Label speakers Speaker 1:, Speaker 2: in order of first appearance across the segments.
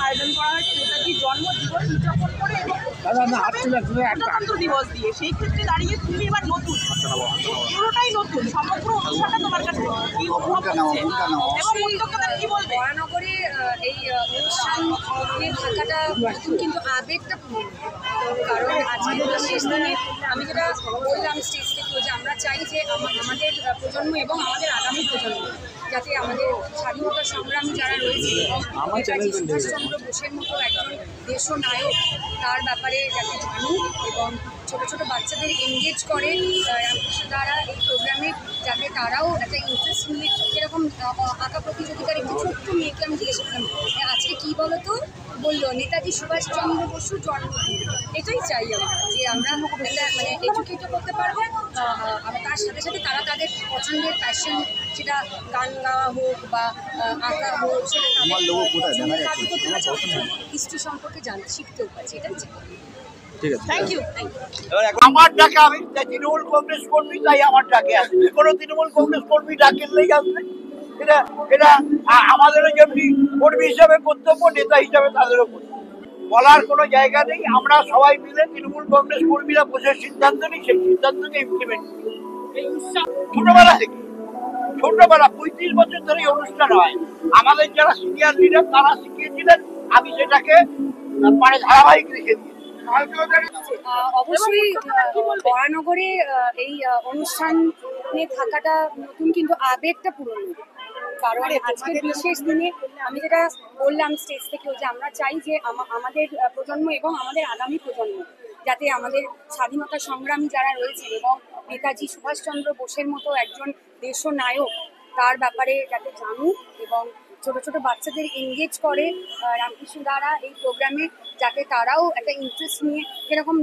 Speaker 1: আয়োজন করা হয়েছে নেতাজির জন্মদিবস উদযাপন করে এবং গণতন্ত্র দিবস দিয়ে। সেই ক্ষেত্রে দাঁড়িয়ে তুমি এবার নতুন, পুরোটাই নতুন, সমগ্র অনুষ্ঠানটা তোমার কাছে কি অনুভব হচ্ছে এবং উদ্যোক্তাদের কি বলবে?
Speaker 2: মহানগরে এই অনুষ্ঠানে থাকাটা কিন্তু আবেগটা পূর্ণ, কারণ আজকে শেষ দিনে আমি যেটা বললাম স্টেজ থেকেও যে আমরা চাই যে আমাদের প্রজন্ম এবং আমাদের আগামী প্রজন্ম যাতে আমাদের স্বাধীনতা সংগ্রামী যারা রয়েছে এবং নেতাজি সুভাষচন্দ্র বোসের মতো একজন দেশনায়ক তার ব্যাপারে যাতে জানুক এবং ছোটো ছোটো বাচ্চাদের এনগেজ করে রামকৃষ্ণ দ্বারা এই প্রোগ্রামে, যাতে তারাও একটা ইন্টারেস্ট নিয়ে, যেরকম আঁকা প্রতিযোগিতার একটি ছোট্ট মেয়েকে আমি জিজ্ঞেস করলাম আজকে কী বলো তো, বললো নেতাজি সুভাষচন্দ্র বসুর জন্মদিন। এটাই চাই আমরা, যে আমরা একটা মানে এডুকেটও করতে পারবো, তার সাথে সাথে তারা তাদের পছন্দের প্যাশন, সেটা গান গাওয়া হোক বা আঁকা হোক, সেটা হিস্ট্রি সম্পর্কে শিখতেও পারছি। এটাই চাই।
Speaker 1: Thank you.
Speaker 3: আমার ডাকে আমি তৃণমূল কংগ্রেস কর্মী, তাই আমার ডাকে আসবে। কোনো তৃণমূল কংগ্রেস কর্মী ডাকেলেই আসবে। এটা এটা আমাদেরও যেমনি কর্মী হিসাবে কর্তব্য, নেতা হিসাবে তাদেরও কর্তব্য। বলার কোনো জায়গা নেই। আমরা সবাই মিলে তৃণমূল কংগ্রেস কর্মীরা বসে সিদ্ধান্ত নিই, সেই সিদ্ধান্তকে ইমপ্লিমেন্ট করি। ছোটবেলা থেকে, ছোটবেলা 35 বছর ধরে এই অনুষ্ঠান হয়। আমাদের যারা সিনিয়র লিডার তারা শিখিয়েছিলেন, আমি সেটাকে মানে ধারাবাহিক রেখে দিই।
Speaker 2: অবশ্যই মহানগরে এই অনুষ্ঠানে থাকাটা নতুন, কিন্তু আবেগটা পুরনো, কারণ আজকের বিশেষ দিনে আমি যেটা বললাম স্টেজ থেকেও যে আমরা চাই যে আমাদের প্রজন্ম এবং আমাদের আগামী প্রজন্ম যাতে আমাদের স্বাধীনতা সংগ্রামী যারা রয়েছে এবং নেতাজি সুভাষচন্দ্র বোসের মতো একজন দেশনায়ক তার ব্যাপারে যাতে জানুক এবং ছোটো ছোটো বাচ্চাদের এনগেজ করে রামকৃষ্ণ দ্বারা এই প্রোগ্রামে, যাতে তারাও একটা ইন্টারেস্ট নিয়ে, যেরকম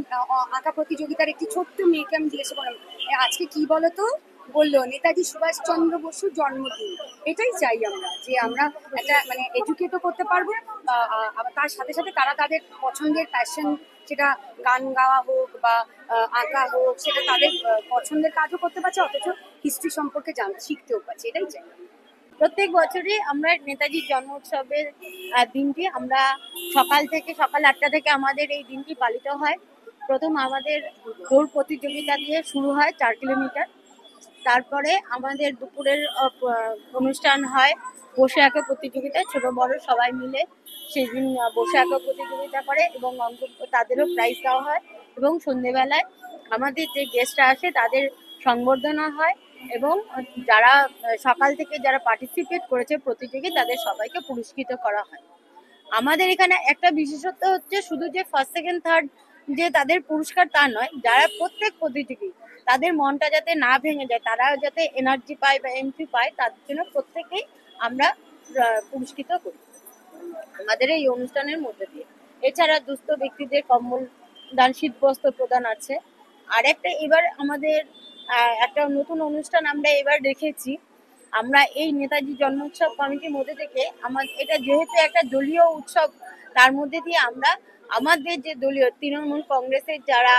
Speaker 2: আঁকা প্রতিযোগিতার একটি ছোট্ট মেয়েকে আমি জিজ্ঞেস করলাম আজকে কি বলো তো, বললো নেতাজি সুভাষচন্দ্র বসুর জন্মদিন। এটাই চাই আমরা, যে আমরা একটা মানে এডুকেটও করতে পারবো, আবার তার সাথে সাথে তারা তাদের পছন্দের প্যাশন, সেটা গান গাওয়া হোক বা আঁকা হোক, সেটা তাদের পছন্দের কাজও করতে পারছে, অথচ হিস্ট্রি সম্পর্কে শিখতেও পারছে। এটাই চাই।
Speaker 4: প্রত্যেক বছরই আমরা নেতাজির জন্ম উৎসবের দিনটি আমরা সকাল 8টা থেকে আমাদের এই দিনটি পালিত হয়। প্রথম আমাদের দৌড় প্রতিযোগিতা দিয়ে শুরু হয় 4 কিলোমিটার। তারপরে আমাদের দুপুরের অনুষ্ঠান হয় বসে আঁকা প্রতিযোগিতা, ছোট বড় সবাই মিলে সেই দিন বসে আঁকা প্রতিযোগিতা করে এবং তাদেরও প্রাইজ দেওয়া হয়। এবং সন্ধেবেলায় আমাদের যে গেস্টরা আসে তাদের সংবর্ধনা হয় এবং যারা সকাল থেকে যারা পার্টিসিপেট করেছে প্রতিযোগী তাদের সবাইকে পুরস্কৃত করা হয়। আমাদের এখানে একটা বিশেষত্ব হচ্ছে শুধু যে ফার্স্ট সেকেন্ড থার্ড যে তাদের পুরস্কার তা নয়, যারা প্রত্যেক প্রতিযোগী তাদের মনটা যাতে না ভেঙে যায়, তারা যাতে এনার্জি পায় বা এন্ট্রি পায়, তার জন্য প্রত্যেকেই আমরা পুরস্কৃত করি আমাদের এই অনুষ্ঠানের মধ্যে দিয়ে। এছাড়া দুস্থ ব্যক্তিদের কম্বল দান, শীতবস্ত্র প্রদান আছে। আর একটা এবার আমাদের একটা নতুন অনুষ্ঠান আমরা এবার রেখেছি। আমরা এই নেতাজি জন্ম উৎসব কমিটির মধ্যে থেকে এটা যেহেতু একটা দলীয় উৎসব, তার মধ্যে দিয়ে আমরা আমাদের যে দলীয় তৃণমূল কংগ্রেসের যারা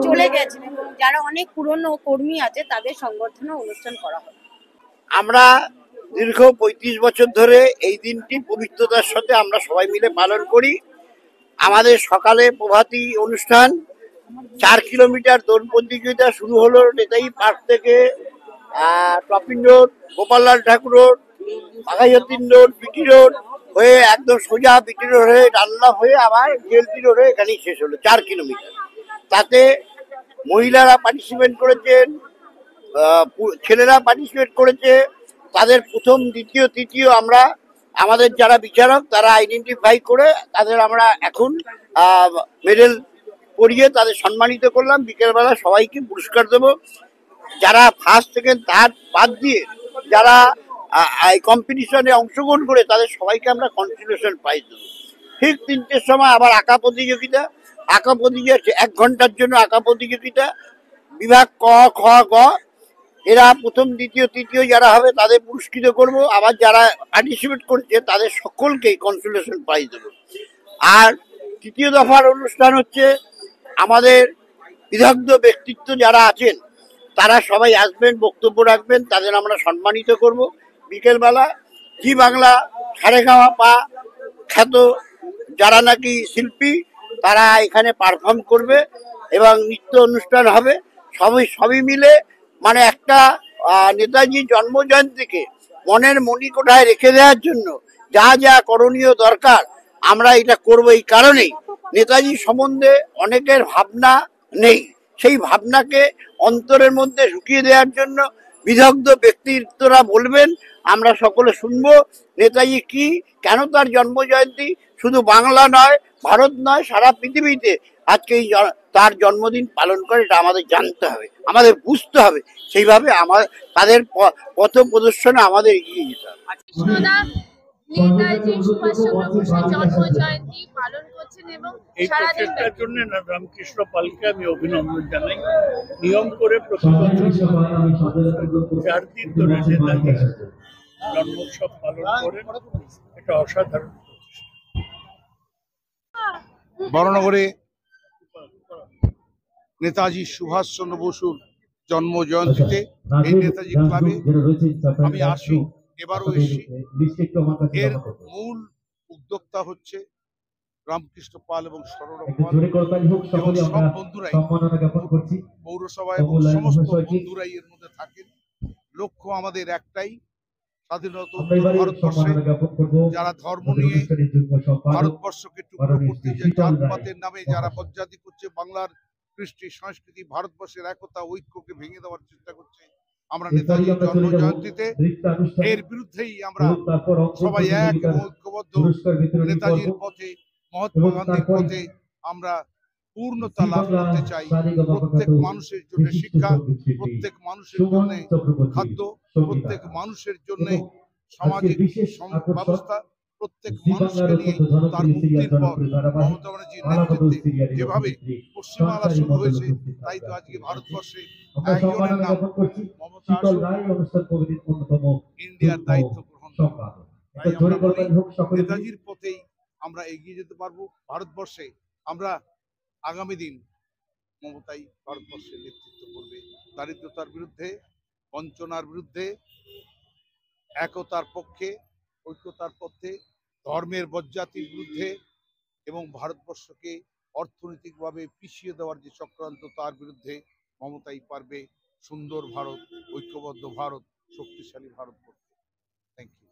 Speaker 4: চলে গেছেন এবং যারা অনেক পুরনো কর্মী আছে তাদের সংবর্ধনা অনুষ্ঠান করা হয়।
Speaker 3: আমরা দীর্ঘ 35 বছর ধরে এই দিনটি পবিত্রতার সাথে আমরা সবাই মিলে পালন করি। আমাদের সকালে প্রভাতী অনুষ্ঠান, 4 কিলোমিটার দৌড় প্রতিযোগিতা শুরু হলো নেতাজি পার্ক থেকে, টপিং road, Gopallal Thakur road, Baghajatin road, BT road হয়ে একদম সোজা বিটি রোড হয়ে ডানলাভ হয়ে আবার জেলপি রোড হয়ে এখানেই শেষ হলো 4 কিলোমিটার। তাতে মহিলারা পার্টিসিপেট করেছেন, ছেলেরা পার্টিসিপেট করেছে। তাদের প্রথম, দ্বিতীয়, তৃতীয় আমরা আমাদের যারা বিচারক তারা আইডেন্টিফাই করে তাদের আমরা এখন মেডেল পরিয়ে তাদের সম্মানিত করলাম। বিকেলবেলা সবাইকে পুরস্কার দেবো। যারা ফার্স্ট সেকেন্ড থার্ড বাদ দিয়ে যারা এই কম্পিটিশনে অংশগ্রহণ করে তাদের সবাইকে আমরা কনসোলেশন প্রাইজ দেবো। ঠিক 3টের সময় আবার আঁকা প্রতিযোগিতা। 1 ঘন্টার জন্য আঁকা প্রতিযোগিতা। বিভাগ ক, খ, গ এরা প্রথম দ্বিতীয় তৃতীয় যারা হবে তাদের পুরস্কৃত করব, আবার যারা পার্টিসিপেট করছে তাদের সকলকেই কনসোলেশন প্রাইজ দেবো। আর তৃতীয় দফার অনুষ্ঠান হচ্ছে আমাদের বিদগ্ধ ব্যক্তিত্ব যারা আছেন তারা সবাই আসবেন, বক্তব্য রাখবেন, তাদের আমরা সম্মানিত করব। বিকেলবেলা জি বাংলা সারেগামা পা খ্যাত যারা নাকি শিল্পী তারা এখানে পারফর্ম করবে এবং নৃত্য অনুষ্ঠান হবে। সবই মিলে মানে একটা নেতাজি জন্মজয়ন্তীকে মনের মণিকোঠায় রেখে দেওয়ার জন্য যা যা করণীয় দরকার আমরা এটা করব। এই কারণেই নেতাজি সম্বন্ধে অনেকের ভাবনা নেই, সেই ভাবনাকে অন্তরের মধ্যে ঢুকিয়ে দেওয়ার জন্য বিদগ্ধ ব্যক্তিত্বরা বলবেন, আমরা সকলে শুনবো নেতাজি কি, কেন তার জন্মজয়ন্তী শুধু বাংলা নয়, ভারত নয়, সারা পৃথিবীতে আজকে এই তার জন্মদিন পালন করে, এটা আমাদের জানতে হবে, আমাদের বুঝতে হবে। সেইভাবে তাদের পথ প্রদর্শনে আমাদের এগিয়ে যেতে হবে।
Speaker 5: কৃষ্ণদা নেতাজি সুভাষচন্দ্র বোসের জন্মজয়ন্তী পালন করছেন এবং
Speaker 6: এই
Speaker 5: সারাদিন
Speaker 6: প্রচেষ্টার জন্য রামকৃষ্ণ পালকে আমি অভিনন্দন জানাই। নিয়ম করে প্রতি বছর 4 দিন ধরে নেতাজি জন্মোৎসব পালন করেন, এটা অসাধারণ।
Speaker 7: বরানগরে নেতাজি সুভাষচন্দ্র বসুর জন্ম জয়ন্তীতে এই নেতাজি ক্লাবে আমি আসি, এবারও এসেছি। এর মূল উদ্যোক্তা হচ্ছে রামকৃষ্ণ পাল এবং সরোরা পাল এবং সব বন্ধুরাই, পৌরসভা এবং সমস্ত বন্ধুরাই এর মধ্যে থাকেন। লক্ষ্য আমাদের একটাই, স্বাধীনতা ভারতবর্ষে যারা ধর্ম নিয়ে ভারতবর্ষকে টুকরো করতে, জাতপাতের নামে যারা বজ্জাতি করছে, বাংলার কৃষ্টি সংস্কৃতি, ভারতবর্ষের একতা ঐক্যকে ভেঙে দেওয়ার চেষ্টা করছে, আমরা নেতাজি জন্ম জয়ন্তীতে এর বিরুদ্ধেই আমরা সবাই এক এবং ঐক্যবদ্ধ। নেতাজির পথে, মহাত্মা গান্ধীর পথে আমরা পূর্ণতা লাভ করতে চাই। প্রত্যেক মানুষের জন্য শিক্ষা, প্রত্যেক মানুষের জন্য খাদ্য, প্রত্যেক মানুষের জন্য সামাজিক ব্যবস্থা, প্রত্যেক মানুষকে নিয়ে তার মুক্তির পর মমতা ব্যানার্জির নেতৃত্বে যেভাবে পশ্চিমবাংলা শুরু হয়েছে, তাই তো আজকে ভারতবর্ষে একজনের নাম মমতা ইন্ডিয়ার দায়িত্ব গ্রহণ করেন। তাই আমরা বলি নেতাজির পথেই আমরা এগিয়ে যেতে পারবো। ভারতবর্ষে আমরা আগামী দিন মমতাই ভারতবর্ষের নেতৃত্ব করবে। দারিদ্রতার বিরুদ্ধে, বঞ্চনার বিরুদ্ধে, একতার পক্ষে, ঐক্যতার পক্ষে, ধর্মের বজ্জাতির বিরুদ্ধে এবং ভারতবর্ষকে অর্থনৈতিকভাবে পিছিয়ে দেওয়ার যে চক্রান্ত তার বিরুদ্ধে মমতাই পারবে সুন্দর ভারত, ঐক্যবদ্ধ ভারত, শক্তিশালী ভারত করতে। Thank you.